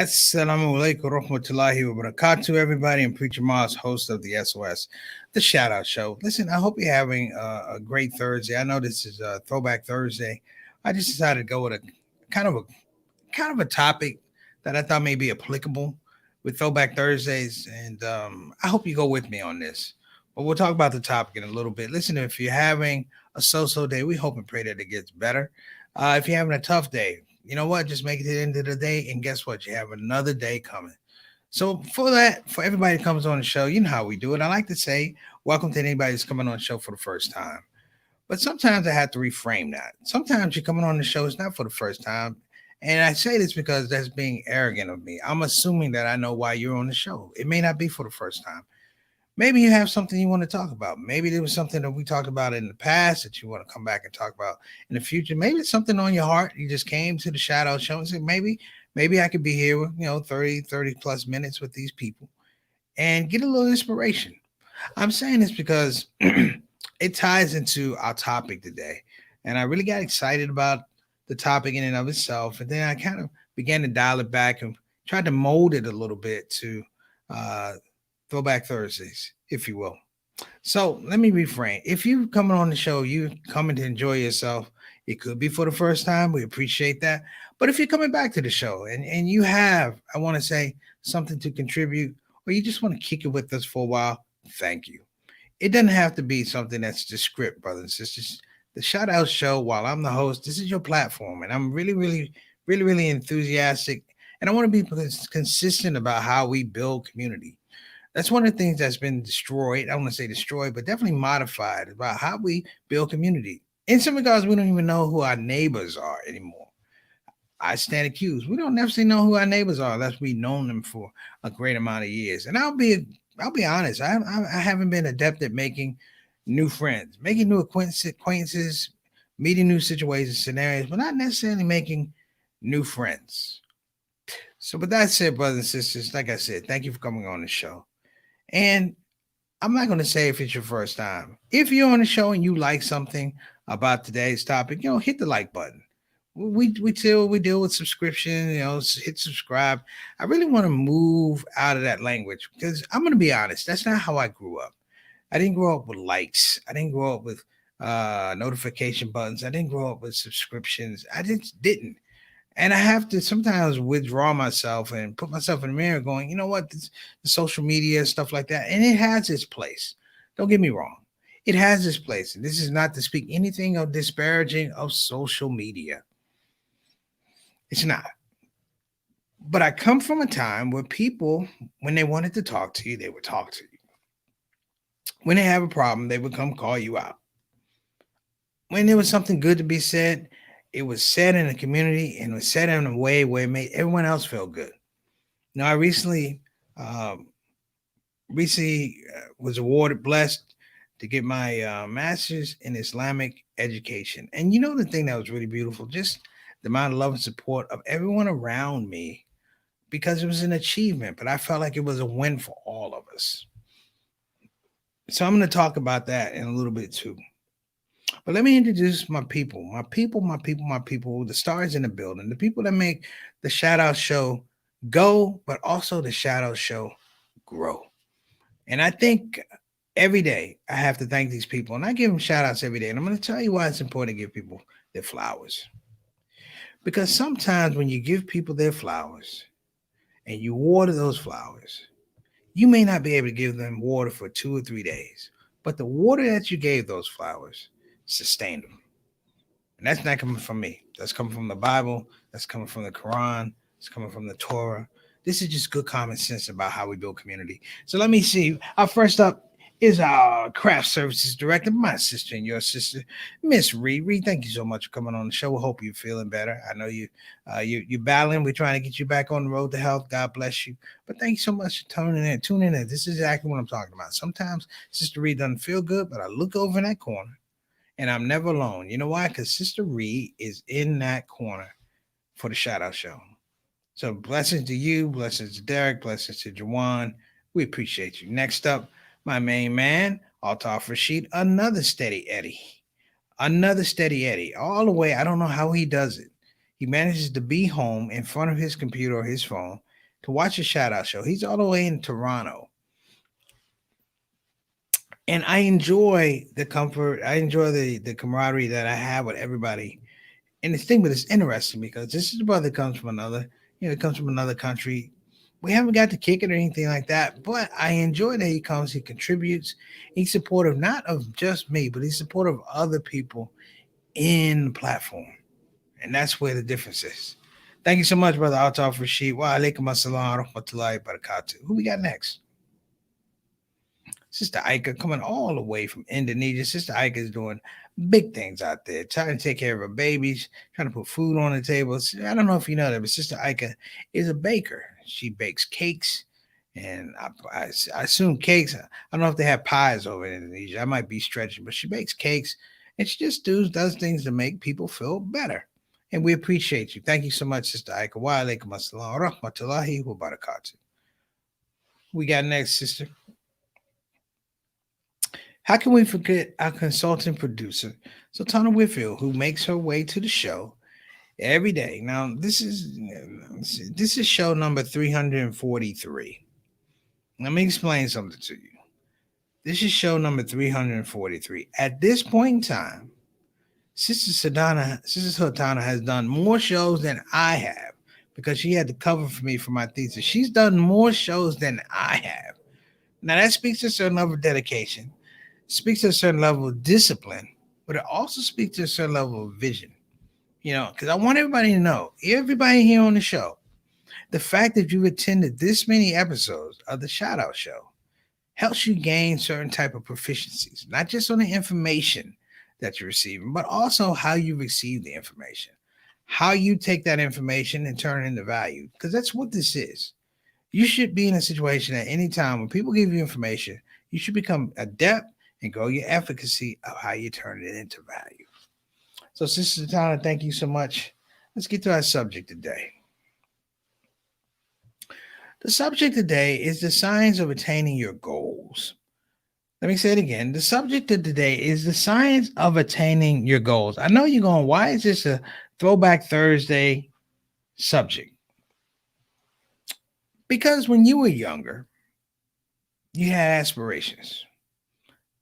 Assalamu alaikum rahmatullahi wa barakatuh, everybody. I'm Preacher Moss, host of the SOS, the Shout Out Show. Listen, I hope you're having a great Thursday. I know this is a Throwback Thursday. I just decided to go with a kind of a kind of a topic that I thought may be applicable with Throwback Thursdays, and I hope you go with me on this. But we'll talk about the topic in a little bit. Listen, if you're having a so-so day, we hope and pray that it gets better. If you're having a tough day, you know what? Just make it to the end of the day, and guess what? You have another day coming. So for that, for everybody that comes on the show, you know how we do it. I like to say, welcome to anybody that's coming on the show for the first time. But sometimes I have to reframe that. Sometimes you're coming on the show, it's not for the first time. And I say this because that's being arrogant of me. I'm assuming that I know why you're on the show. It may not be for the first time. Maybe you have something you want to talk about. Maybe there was something that we talked about in the past that you want to come back and talk about in the future. Maybe it's something on your heart. You just came to the Shout Out Show and said, maybe I could be here with, 30 plus minutes with these people and get a little inspiration. I'm saying this because it ties into our topic today. And I really got excited about the topic in and of itself. And then I kind of began to dial it back and tried to mold it a little bit to uh, Throwback Thursdays, if you will. So let me reframe. If you coming on the show, you coming to enjoy yourself. It could be for the first time. We appreciate that. But if you're coming back to the show and you have, I want to say, something to contribute, or you just want to kick it with us for a while, thank you. It doesn't have to be something that's the script, brothers and sisters. The Shout Out Show, while I'm the host, this is your platform. And I'm really enthusiastic. And I want to be consistent about how we build community. That's one of the things that's been destroyed. I don't want to say destroyed, but definitely modified about how we build community. In some regards, we don't even know who our neighbors are anymore. I stand accused. We don't necessarily know who our neighbors are unless we've known them for a great amount of years. And I'll be honest. I haven't been adept at making new friends, making new acquaintances, meeting new situations, scenarios, but not necessarily making new friends. So, with that said, brothers and sisters, like I said, thank you for coming on the show. And I'm not going to say if it's your first time. If you're on the show and you like something about today's topic, hit the like button. We deal with subscription, hit subscribe. I really want to move out of that language because I'm going to be honest. That's not how I grew up. I didn't grow up with likes. I didn't grow up with notification buttons. I didn't grow up with subscriptions. I just didn't. And I have to sometimes withdraw myself and put myself in the mirror going, you know what, the social media, stuff like that. And it has its place. Don't get me wrong. It has its place. And this is not to speak anything of disparaging of social media. It's not. But I come from a time where people, when they wanted to talk to you, they would talk to you. When they have a problem, they would come call you out. When there was something good to be said, it was said in the community and it was said in a way where it made everyone else feel good. Now, I um, recently was awarded, blessed to get my master's in Islamic education. And you know the thing that was really beautiful, just the amount of love and support of everyone around me, because it was an achievement, but I felt like it was a win for all of us. So I'm going to talk about that in a little bit too. But let me introduce my people, the stars in the building, the people that make the Shout Out Show go, but also the Shout Out Show grow. And I think every day I have to thank these people, and I give them shout outs every day. And I'm going to tell you why it's important to give people their flowers. Because sometimes when you give people their flowers and you water those flowers, you may not be able to give them water for 2 or 3 days, but the water that you gave those flowers sustained them. And that's not coming from me. That's coming from the Bible. That's coming from the Quran. It's coming from the Torah. This is just good common sense about how we build community. So let me see. Our first up is our craft services director, my sister and your sister, Miss Reed. Reed, thank you so much for coming on the show. We hope you're feeling better. I know you're battling. We're trying to get you back on the road to health. God bless you. But thank you so much for tuning in. This is exactly what I'm talking about. Sometimes Sister Reed doesn't feel good, but I look over in that corner and I'm never alone. You know why? Because Sister Reed is in that corner for the Shout Out Show. So blessings to you, blessings to Derek, blessings to Jawan. We appreciate you. Next up, my main man, Altaf Rashid, another steady Eddie, all the way. I don't know how he does it. He manages to be home in front of his computer or his phone to watch a shout out show. He's all the way in Toronto. And I enjoy the comfort. I enjoy the camaraderie that I have with everybody. And the thing, but it's interesting because this is a brother comes from another, comes from another country. We haven't got to kick it or anything like that, but I enjoy that he comes, he contributes, he's supportive not of just me, but he's supportive of other people in the platform. And that's where the difference is. Thank you so much, brother Altaf Rashid. Wa alaikum assalam wa rahmatullahi wa barakatuh. Who we got next? Sister Ika coming all the way from Indonesia. Sister Ika is doing big things out there, trying to take care of her babies, trying to put food on the table. I don't know if you know that, but Sister Ika is a baker. She bakes cakes, and I assume cakes. I don't know if they have pies over in Indonesia. I might be stretching, but she bakes cakes, and she just does things to make people feel better. And we appreciate you. Thank you so much, Sister Ika. Wa alaikum assalam wa rahmatullahi wa barakatuh. We got next, sister. How can we forget our consultant producer, Sultana Whitfield, who makes her way to the show every day? Now, this is show number 343. Let me explain something to you. This is show number 343. At this point in time, Sister Sultana has done more shows than I have because she had to cover for me for my thesis. She's done more shows than I have. Now, that speaks to a certain level of dedication, speaks to a certain level of discipline, but it also speaks to a certain level of vision. Because I want everybody to know, everybody here on the show, the fact that you've attended this many episodes of the Shout Out Show helps you gain certain type of proficiencies, not just on the information that you're receiving, but also how you receive the information, how you take that information and turn it into value, because that's what this is. You should be in a situation at any time when people give you information, you should become adept and grow your efficacy of how you turn it into value. So, Sister Tana, thank you so much. Let's get to our subject today. The subject today is the science of attaining your goals. Let me say it again. The subject of today is the science of attaining your goals. I know you're going, why is this a Throwback Thursday subject? Because when you were younger, you had aspirations,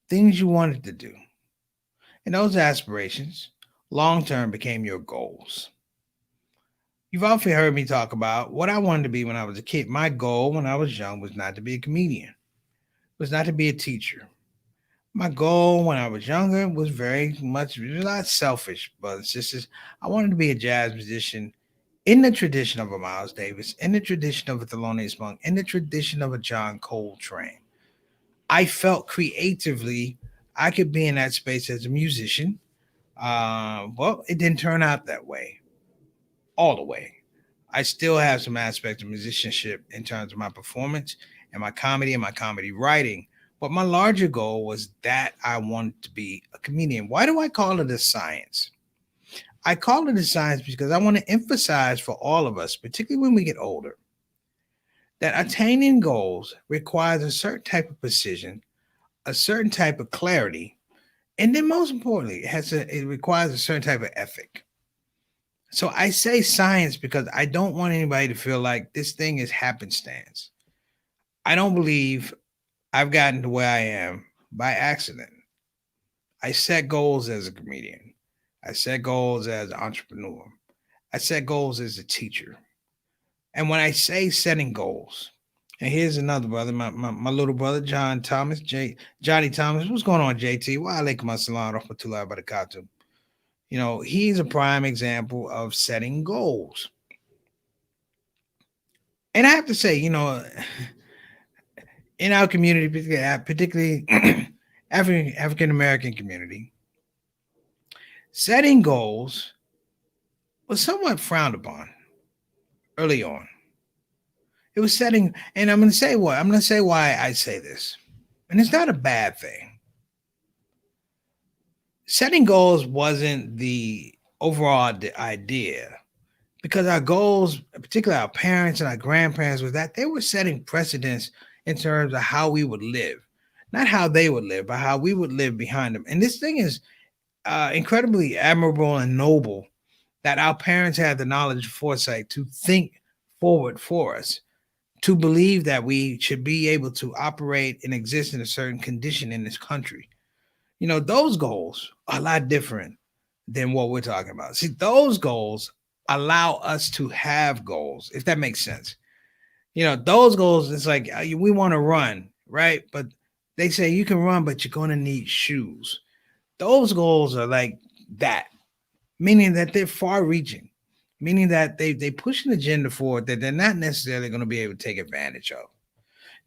things you wanted to do. And those aspirations, long term, became your goals. You've often heard me talk about what I wanted to be when I was a kid. My goal when I was young was not to be a comedian, was not to be a teacher. My goal when I was younger was very much not selfish, but it's just I wanted to be a jazz musician in the tradition of a Miles Davis, in the tradition of a Thelonious Monk, in the tradition of a John Coltrane. I felt creatively I could be in that space as a musician. Well, it didn't turn out that way, all the way. I still have some aspects of musicianship in terms of my performance and my comedy writing. But my larger goal was that I wanted to be a comedian. Why do I call it a science? I call it a science because I want to emphasize for all of us, particularly when we get older, that attaining goals requires a certain type of precision, a certain type of clarity, and then most importantly, it requires a certain type of ethic. So I say science because I don't want anybody to feel like this thing is happenstance. I don't believe I've gotten to where I am by accident. I set goals as a comedian. I set goals as an entrepreneur. I set goals as a teacher. And when I say setting goals, and here's another brother, my little brother, Johnny Thomas. What's going on, JT? Wa alaikum assalam rahmatullahi wa barakatuh. He's a prime example of setting goals. And I have to say, in our community, particularly African American community, setting goals was somewhat frowned upon early on. It was setting, and I'm going to say what I'm going to say why I say this, and it's not a bad thing. Setting goals wasn't the overall idea, because our goals, particularly our parents and our grandparents, was that they were setting precedents in terms of how we would live, not how they would live, but how we would live behind them. And this thing is incredibly admirable and noble that our parents had the knowledge and foresight to think forward for us. to believe that we should be able to operate and exist in a certain condition in this country. Those goals are a lot different than what we're talking about. See, those goals allow us to have goals, if that makes sense. Those goals, it's like we want to run, right? But they say you can run, but you're going to need shoes. Those goals are like that, meaning that they're far reaching, meaning that they push an agenda forward that they're not necessarily going to be able to take advantage of.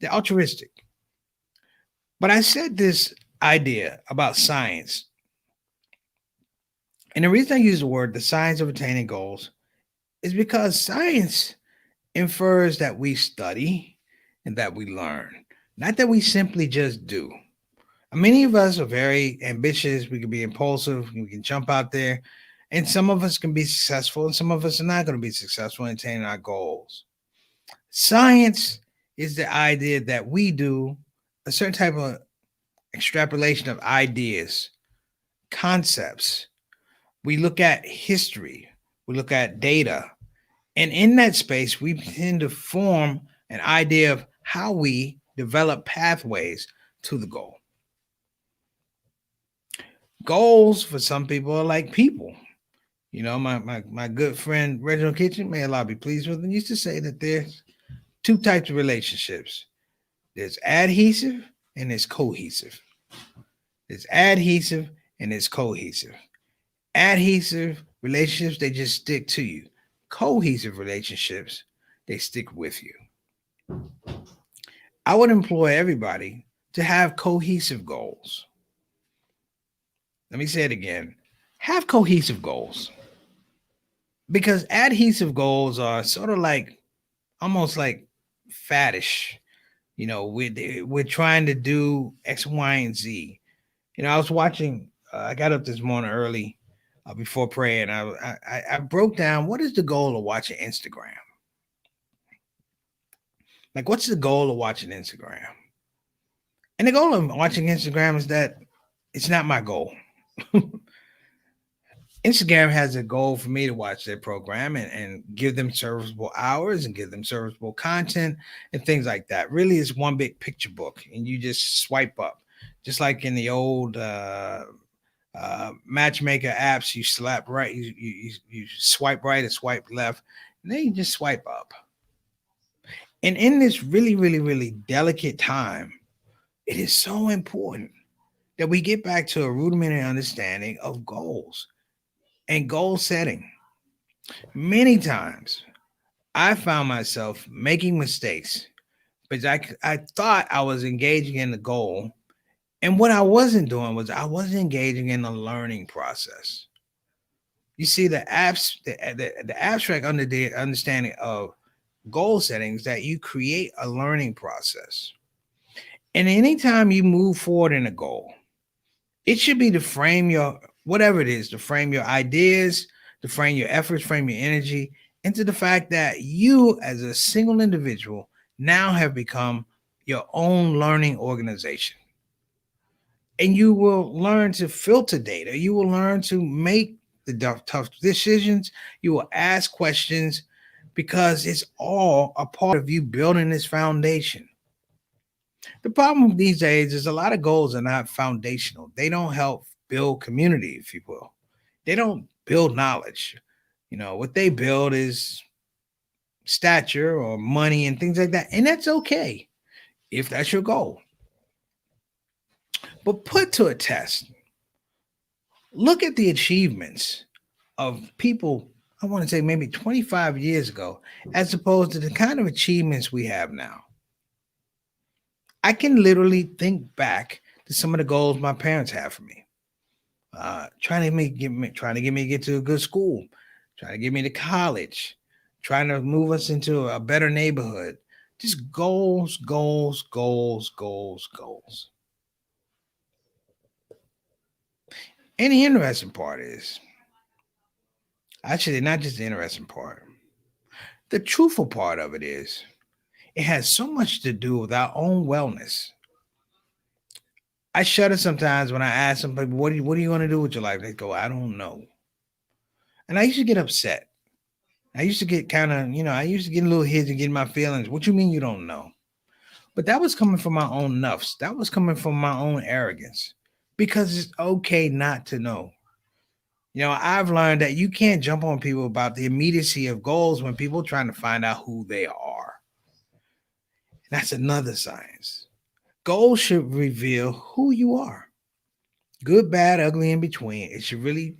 They're altruistic. But I said this idea about science. And the reason I use the word the science of attaining goals is because science infers that we study and that we learn, not that we simply just do. Many of us are very ambitious. We can be impulsive. We can jump out there. And some of us can be successful, and some of us are not going to be successful in attaining our goals. Science is the idea that we do a certain type of extrapolation of ideas, concepts. We look at history, we look at data, and in that space, we tend to form an idea of how we develop pathways to the goal. Goals for some people are like people. My good friend Reginald Kitchen, may Allah be pleased with him, used to say that there's two types of relationships. There's adhesive and there's cohesive. There's adhesive and there's cohesive. Adhesive relationships, they just stick to you. Cohesive relationships, they stick with you. I would employ everybody to have cohesive goals. Let me say it again. Have cohesive goals. Because adhesive goals are sort of like, almost like faddish. We're trying to do X, Y, and Z. I was watching, I got up this morning early before praying. I broke down, what is the goal of watching Instagram? Like, what's the goal of watching Instagram? And the goal of watching Instagram is that it's not my goal. Instagram has a goal for me to watch their program and give them serviceable hours and give them serviceable content and things like that. Really, it's one big picture book, and you just swipe up, just like in the old matchmaker apps. You slap right, you swipe right and swipe left, and then you just swipe up. And in this really, really, really delicate time, it is so important that we get back to a rudimentary understanding of goals and goal setting. Many times I found myself making mistakes because I thought I was engaging in the goal. And what I wasn't doing was I wasn't engaging in the learning process. You see, the abstract understanding of goal settings that you create a learning process. And anytime you move forward in a goal, it should be to frame your, whatever it is, to frame your ideas, to frame your efforts, frame your energy into the fact that you as a single individual now have become your own learning organization. And you will learn to filter data. You will learn to make the tough decisions. You will ask questions because it's all a part of you building this foundation. The problem these days is a lot of goals are not foundational. They don't help build community, if you will. They don't build knowledge. What they build is stature or money and things like that. And that's okay if that's your goal. But put to a test, look at the achievements of people, I want to say maybe 25 years ago, as opposed to the kind of achievements we have now. I can literally think back to some of the goals my parents had for me. Trying to get me to get to a good school, trying to get me to college, trying to move us into a better neighborhood. Just goals, goals, goals, goals, goals. And the interesting part is, actually, not just the interesting part, the truthful part of it is, it has so much to do with our own wellness. I shudder sometimes when I ask some people, what are you going to do with your life? They go, I don't know. And I used to get upset. I used to get kind of, I used to get a little hit and get my feelings. What you mean you don't know? But that was coming from my own nuffs. That was coming from my own arrogance. Because it's okay not to know. I've learned that you can't jump on people about the immediacy of goals when people are trying to find out who they are. That's another science. Goals should reveal who you are. Good, bad, ugly, in between. It should really,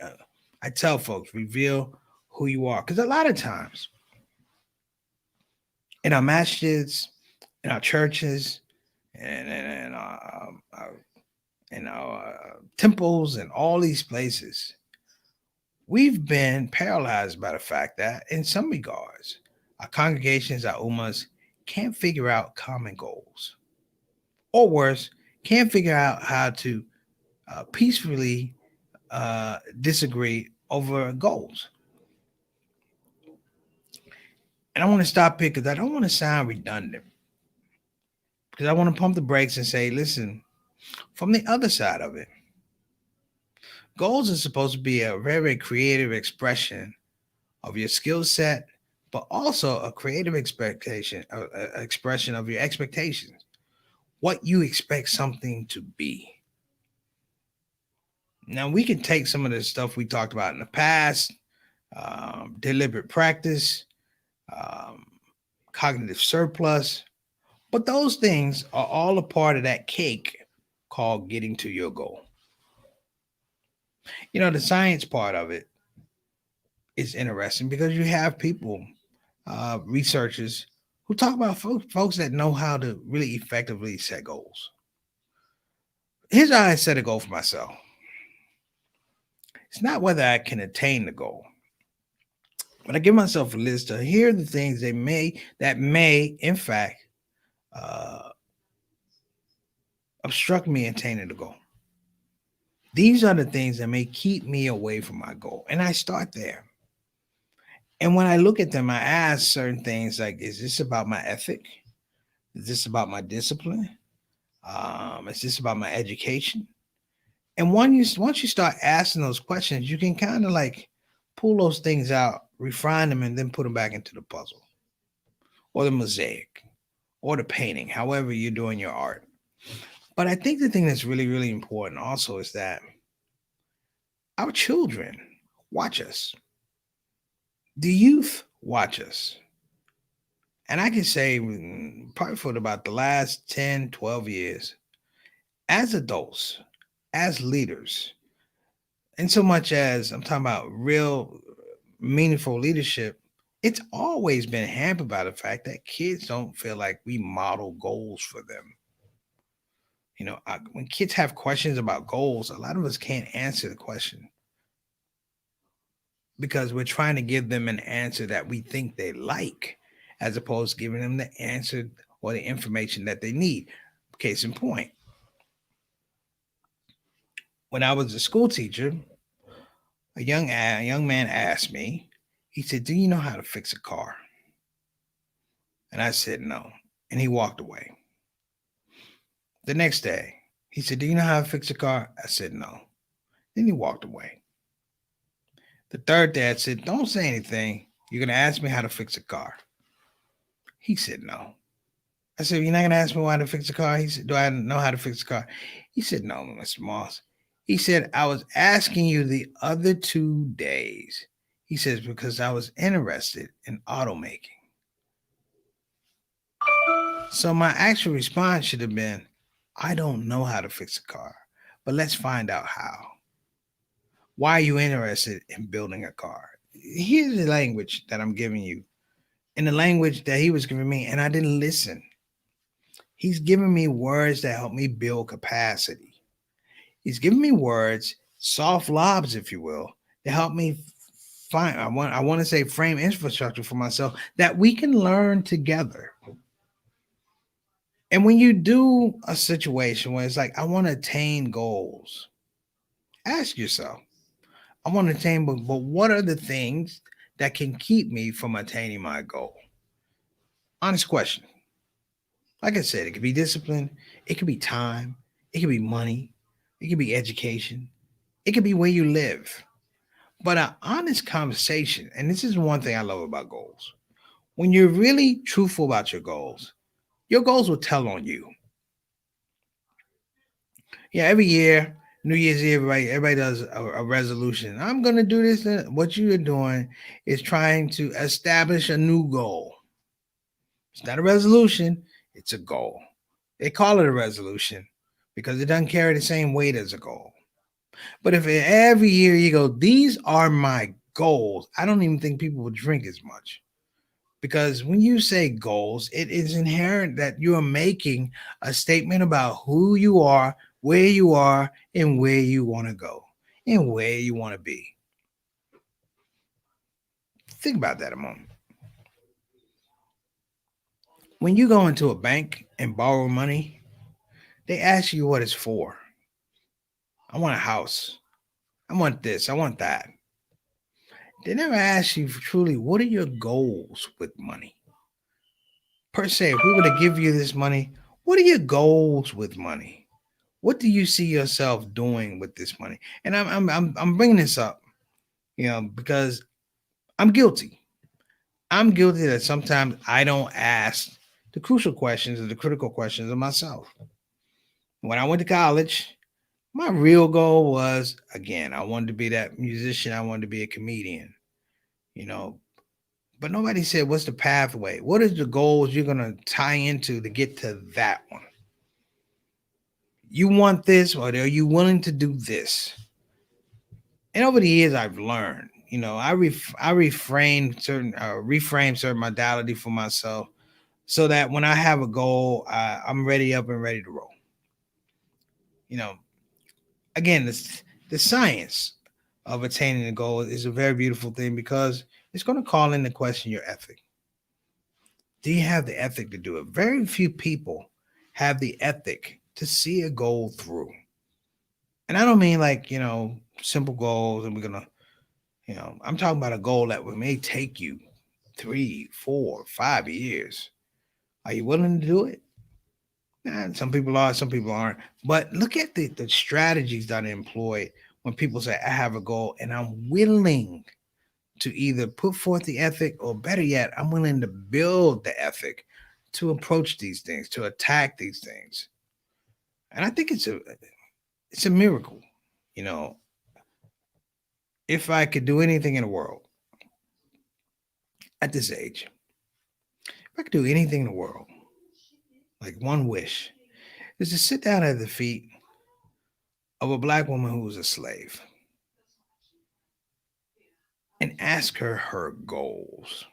uh, I tell folks, reveal who you are. Because a lot of times in our masjids, in our churches, and in our temples, and all these places, we've been paralyzed by the fact that, in some regards, our congregations, our ummas, can't figure out common goals. Or worse, can't figure out how to peacefully disagree over goals. And I want to stop here because I don't want to sound redundant. Because I want to pump the brakes and say, listen, from the other side of it, goals are supposed to be a very, very creative expression of your skill set, but also a creative expectation, expression of your expectations, what you expect something to be. Now, we can take some of the stuff we talked about in the past, deliberate practice, um, cognitive surplus, but those things are all a part of that cake called getting to your goal. The science part of it is interesting because you have people, researchers, who talk about folks that know how to really effectively set goals. Here's how I set a goal for myself. It's not whether I can attain the goal, but I give myself a list of here are the things that may in fact uh, obstruct me attaining the goal. These are the things that may keep me away from my goal, and I start there. And when I look at them, I ask certain things like, is this about my ethic? Is this about my discipline? Is this about my education? And once you start asking those questions, you can kind of like pull those things out, refine them, and then put them back into the puzzle or the mosaic or the painting, however you're doing your art. But I think the thing that's really, really important also is that our children watch us. The youth watch us. And I can say, probably for about the last 10, 12 years, as adults, as leaders, and so much as I'm talking about real meaningful leadership, it's always been hampered by the fact that kids don't feel like we model goals for them. When kids have questions about goals, a lot of us can't answer the question because we're trying to give them an answer that we think they like, as opposed to giving them the answer or the information that they need. Case in point, when I was a school teacher, a young man asked me, he said, "Do you know how to fix a car?" And I said, "No." And he walked away. The next day, he said, "Do you know how to fix a car?" I said, "No." Then he walked away. The third day, I said, "Don't say anything. You're going to ask me how to fix a car." He said, "No." I said, "You're not going to ask me how to fix a car?" He said, "Do I know how to fix a car?" He said, "No, Mr. Moss." He said, "I was asking you the other 2 days." He says, "Because I was interested in automaking." So my actual response should have been, "I don't know how to fix a car, but let's find out how. Why are you interested in building a car?" Here's the language that I'm giving you, and the language that he was giving me, and I didn't listen. He's giving me words that help me build capacity. He's giving me words, soft lobs, if you will, to help me find. I want to say frame infrastructure for myself that we can learn together. And when you do a situation where it's like, I want to attain goals, ask yourself, I want to attain, but what are the things that can keep me from attaining my goal? Honest question. Like I said, it could be discipline, it could be time, it could be money, it could be education, it could be where you live. But an honest conversation, and this is one thing I love about goals. When you're really truthful about your goals will tell on you. Yeah, every year, New Year's Eve, everybody does a resolution. I'm gonna do this. What you are doing is trying to establish a new goal. It's not a resolution, it's a goal. They call it a resolution because it doesn't carry the same weight as a goal. But if every year you go, these are my goals, I don't even think people will drink as much. Because when you say goals, it is inherent that you are making a statement about who you are, where you are, and where you want to go, and where you want to be. Think about that a moment. When you go into a bank and borrow money, they ask you what it's for. I want a house. I want this. I want that. They never ask you truly, what are your goals with money? Per se, if we were to give you this money, what are your goals with money? What do you see yourself doing with this money? And I'm bringing this up, because I'm guilty. I'm guilty that sometimes I don't ask the crucial questions or the critical questions of myself. When I went to college, my real goal was, again, I wanted to be that musician. I wanted to be a comedian, you know. But nobody said, what's the pathway? What is the goals you're gonna tie into to get to that one? You want this, or are you willing to do this? And over the years, I've learned, I reframe certain modality for myself so that when I have a goal, I'm ready up and ready to roll. You know, again, the science of attaining the goal is a very beautiful thing because it's going to call into question your ethic. Do you have the ethic to do it? Very few people have the ethic to see a goal through. And I don't mean like, simple goals and we're going to, I'm talking about a goal that may take you 3, 4, 5 years. Are you willing to do it? Nah, some people are, some people aren't. But look at the strategies that are employed when people say, I have a goal and I'm willing to either put forth the ethic or better yet, I'm willing to build the ethic to approach these things, to attack these things. And I think it's a miracle. You know, if I could do anything in the world at this age, if I could do anything in the world, like one wish, is to sit down at the feet of a black woman who was a slave and ask her goals.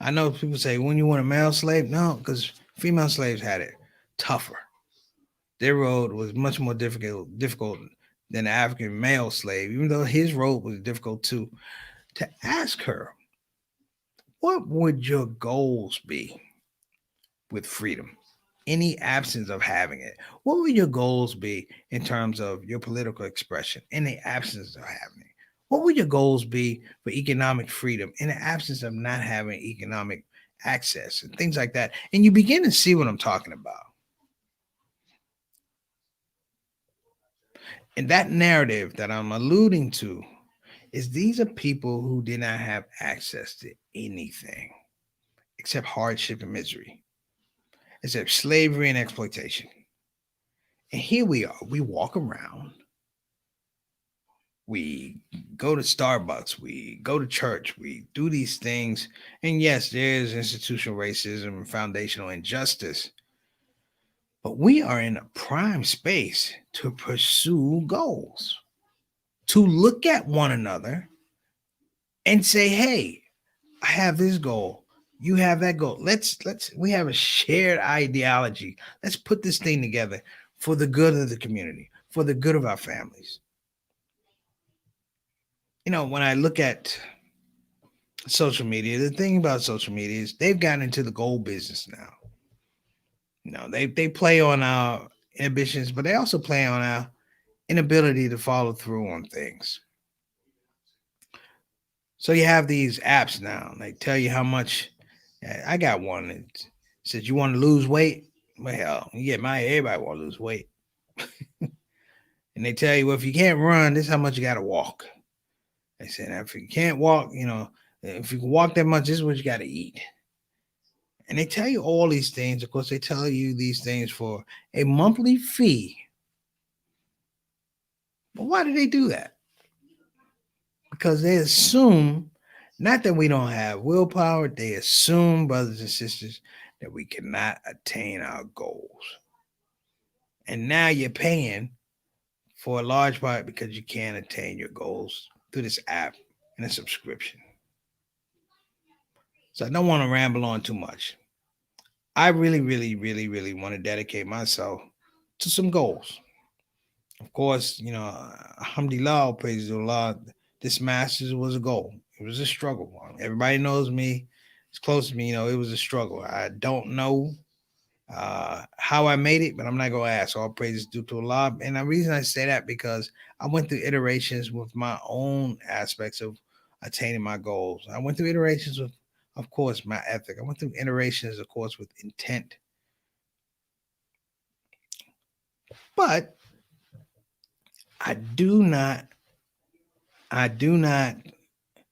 I know people say, when you want a male slave? No, because female slaves had it tougher. Their road was much more difficult than the African male slave, even though his road was difficult too. To ask her, what would your goals be with freedom? Any absence of having it, what would your goals be in terms of your political expression in the absence of having it? What would your goals be for economic freedom in the absence of not having economic access and things like that? And you begin to see what I'm talking about. And that narrative that I'm alluding to is these are people who did not have access to anything except hardship and misery, except slavery and exploitation. And here we are. We walk around. We go to Starbucks. We go to church. We do these things. And yes, there's institutional racism and foundational injustice. But we are in a prime space to pursue goals, to look at one another and say, hey, I have this goal. You have that goal. We have a shared ideology. Let's put this thing together for the good of the community, for the good of our families. When I look at social media, the thing about social media is they've gotten into the goal business now. They play on our ambitions, but they also play on our inability to follow through on things. So you have these apps now. They tell you how much. I got one that says you want to lose weight. Well, yeah, everybody want to lose weight. And they tell you, well, if you can't run, this is how much you got to walk. They said if you can't walk, if you can walk that much, this is what you got to eat. And they tell you all these things. Of course, they tell you these things for a monthly fee. But why do they do that? Because they assume, not that we don't have willpower, they assume, brothers and sisters, that we cannot attain our goals. And now you're paying for a large part because you can't attain your goals through this app and a subscription. So I don't want to ramble on too much. I really, really, really, really want to dedicate myself to some goals. Of course, alhamdulillah, praise the Allah, this Masters was a goal. It was a struggle. Everybody knows me. It's close to me. It was a struggle. I don't know how I made it, but I'm not going to ask. All praises due to Allah. And the reason I say that because I went through iterations with my own aspects of attaining my goals. I went through iterations with, of course, my ethic. I went through iterations, of course, with intent. But I do not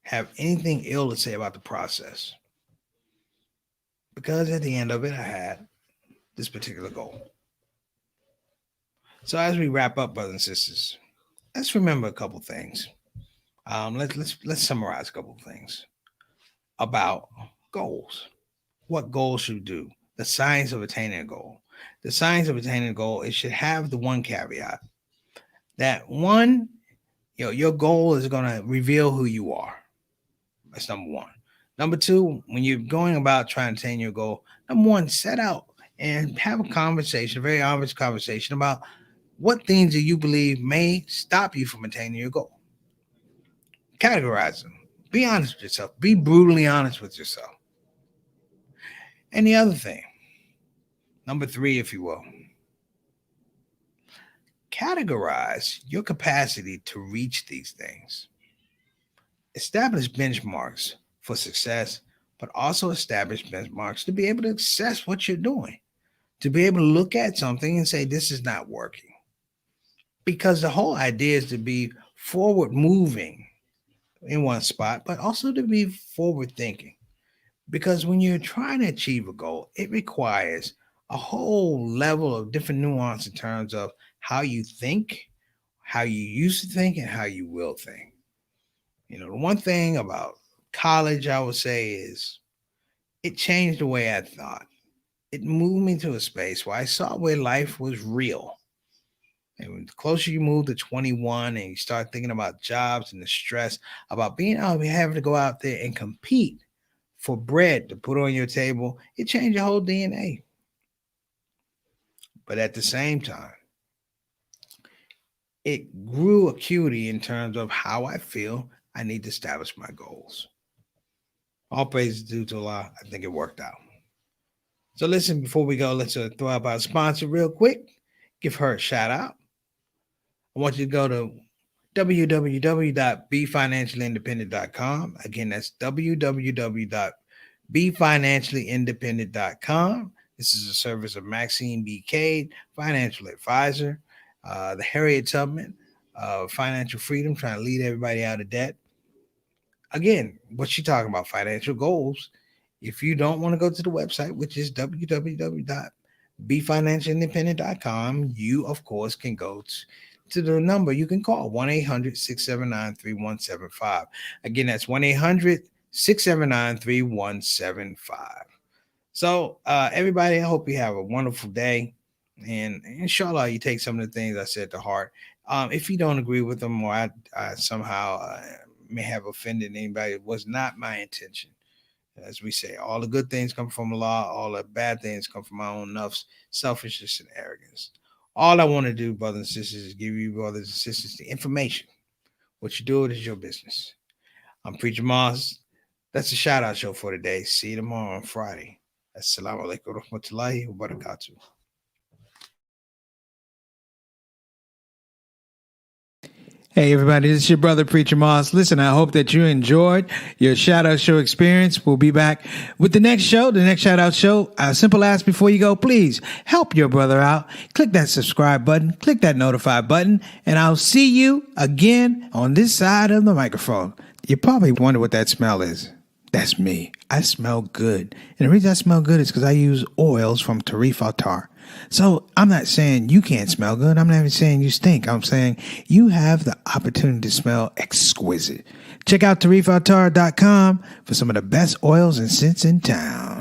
have anything ill to say about the process. Because at the end of it, I had this particular goal. So as we wrap up, brothers and sisters, let's remember a couple things. Let's summarize a couple of things about goals. What goals should do? The science of attaining a goal. The science of attaining a goal, it should have the one caveat that one, your goal is going to reveal who you are. That's number one. Number two, when you're going about trying to attain your goal, number one, set out and have a conversation, a very honest conversation about what things that you believe may stop you from attaining your goal. Categorize them. Be honest with yourself. Be brutally honest with yourself. And the other thing, number three, if you will, categorize your capacity to reach these things. Establish benchmarks for success, but also establish benchmarks to be able to assess what you're doing, to be able to look at something and say, this is not working. Because the whole idea is to be forward moving in one spot, but also to be forward thinking. Because when you're trying to achieve a goal, it requires a whole level of different nuance in terms of how you think, how you used to think, and how you will think. The one thing about college, I would say, is it changed the way I thought. It moved me to a space where I saw where life was real. And the closer you move to 21 and you start thinking about jobs and the stress about being out here, having to go out there and compete for bread to put on your table, it changed your whole DNA. But at the same time, it grew acuity in terms of how I feel I need to establish my goals. All praise due to Allah. I think it worked out. So listen, before we go, let's throw up our sponsor real quick. Give her a shout out. I want you to go to www.befinanciallyindependent.com. Again, that's www.befinanciallyindependent.com. This is a service of Maxine B. Cade, financial advisor, the Harriet Tubman of financial freedom, trying to lead everybody out of debt. Again, what she talking about, financial goals. If you don't want to go to the website, which is www.befinancialindependent.com, you, of course, can go to the number you can call 1-800-679-3175. Again, that's 1-800-679-3175. So, everybody, I hope you have a wonderful day. And inshallah, you take some of the things I said to heart. If you don't agree with them or I somehow may have offended anybody, it was not my intention. As we say, all the good things come from Allah, all the bad things come from our own nafs, selfishness, and arrogance. All I want to do, brothers and sisters, is give you, brothers and sisters, the information. What you do, it is your business. I'm Preacher Moss. That's the shout out show for today. See you tomorrow on Friday. Assalamu alaikum wa rahmatullahi wa barakatuh. Hey everybody, this is your brother Preacher Moss. Listen, I hope that you enjoyed your shout out show experience. We'll be back with the next show, the next shout out show. A simple ask before you go, please help your brother out. Click that subscribe button, click that notify button, and I'll see you again on this side of the microphone. You probably wonder what that smell is. That's me. I smell good. And the reason I smell good is because I use oils from Tarif Attar. So I'm not saying you can't smell good. I'm not even saying you stink. I'm saying you have the opportunity to smell exquisite. Check out tarifattar.com for some of the best oils and scents in town.